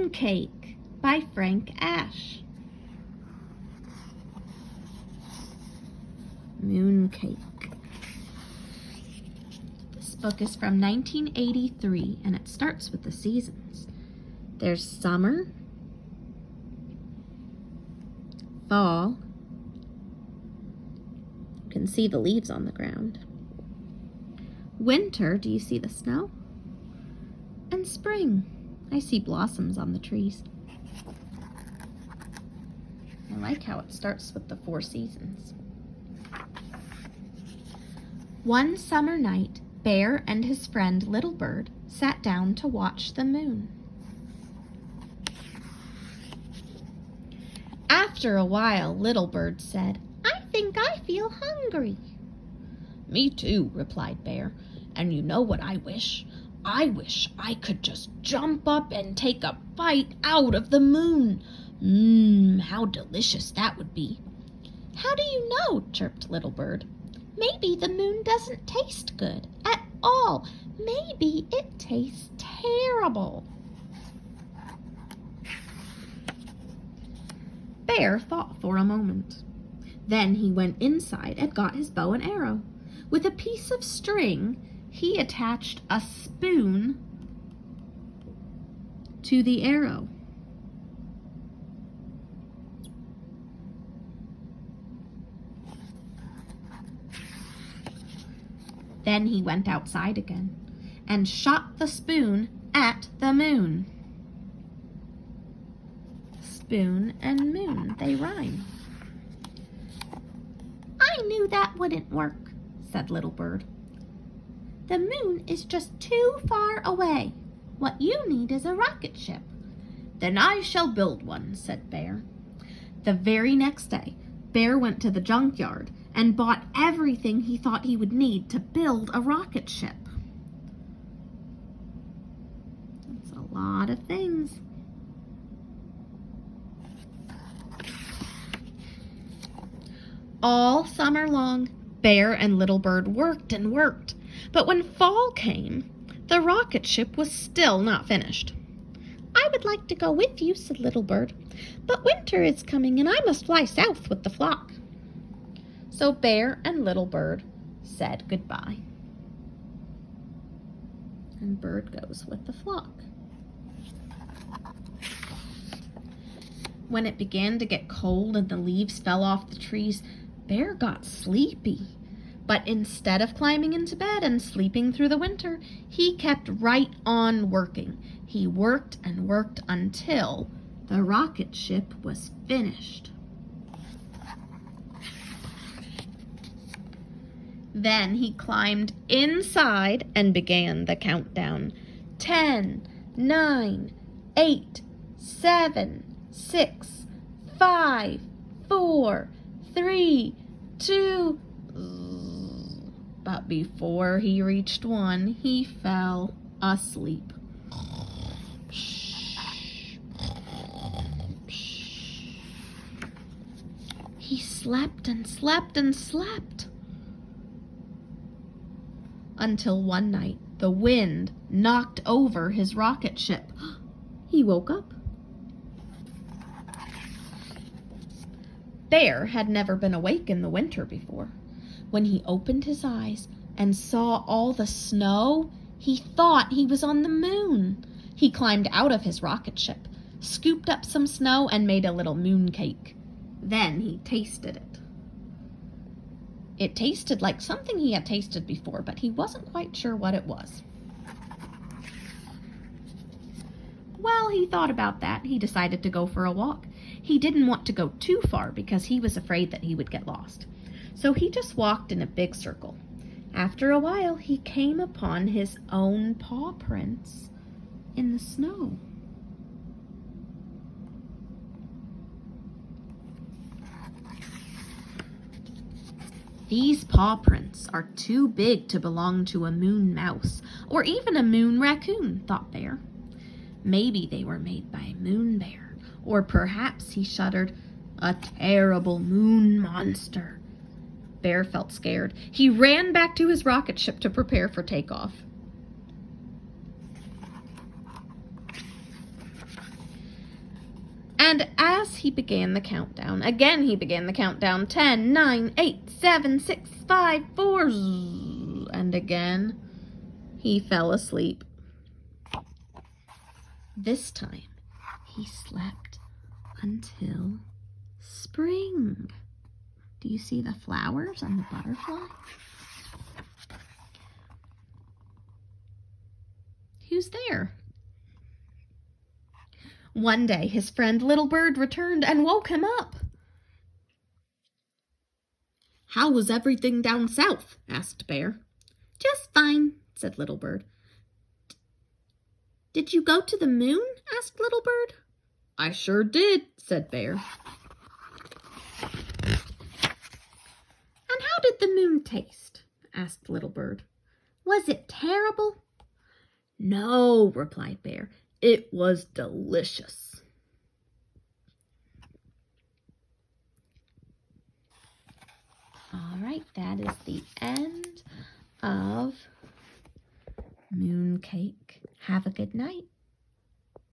Mooncake by Asch. Mooncake. This book is from 1983 and it starts with the seasons. There's summer, fall. You can see the leaves on the ground. Winter, do you see the snow? And spring, I see blossoms on the trees. I like how it starts with the 4 seasons. One summer night, Bear and his friend Little Bird sat down to watch the moon. After a while, Little Bird said, "I think I feel hungry." "Me too," replied Bear. "And you know what I wish? I wish I could just jump up and take a bite out of the moon. How delicious that would be." "How do you know?" chirped Little Bird. "Maybe the moon doesn't taste good at all. Maybe it tastes terrible." Bear thought for a moment. Then he went inside and got his bow and arrow. With a piece of string, he attached a spoon to the arrow. Then he went outside again and shot the spoon at the moon. Spoon and moon, they rhyme. "I knew that wouldn't work," said Little Bird. "The moon is just too far away. What you need is a rocket ship." "Then I shall build one," said Bear. The very next day, Bear went to the junkyard and bought everything he thought he would need to build a rocket ship. That's a lot of things. All summer long, Bear and Little Bird worked and worked, but when fall came, the rocket ship was still not finished. "I would like to go with you," said Little Bird, "but winter is coming and I must fly south with the flock." So Bear and Little Bird said goodbye. And Bird goes with the flock. When it began to get cold and the leaves fell off the trees, Bear got sleepy. But instead of climbing into bed and sleeping through the winter, he kept right on working. He worked and worked until the rocket ship was finished. Then he climbed inside and began the countdown. 10, 9, 8, 7, 6, 5, 4, 3, 2. But before he reached 1, he fell asleep. He slept and slept and slept until one night the wind knocked over his rocket ship. He woke up. Bear had never been awake in the winter before. When he opened his eyes and saw all the snow, he thought he was on the moon. He climbed out of his rocket ship, scooped up some snow, and made a little mooncake. Then he tasted it. It tasted like something he had tasted before, but he wasn't quite sure what it was. While he thought about that, he decided to go for a walk. He didn't want to go too far because he was afraid that he would get lost. So he just walked in a big circle. After a while, he came upon his own paw prints in the snow. These paw prints are too big to belong to a moon mouse or even a moon raccoon, thought Bear. Maybe they were made by Moon Bear, or perhaps, he shuddered, a terrible moon monster. Bear felt scared. He ran back to his rocket ship to prepare for takeoff. And as he began the countdown, again he began the countdown. 10, 9, 8, 7, 6, 5, 4, and again he fell asleep. This time he slept until spring. Do you see the flowers and the butterfly? Who's there? One day his friend Little Bird returned and woke him up. "How was everything down south?" asked Bear. "Just fine," said Little Bird. "Did you go to the moon?" asked Little Bird. "I sure did," said Bear. "And how did the moon taste?" asked Little Bird. "Was it terrible?" "No," replied Bear. "It was delicious." All right, that is the end of Mooncake. Have a good night.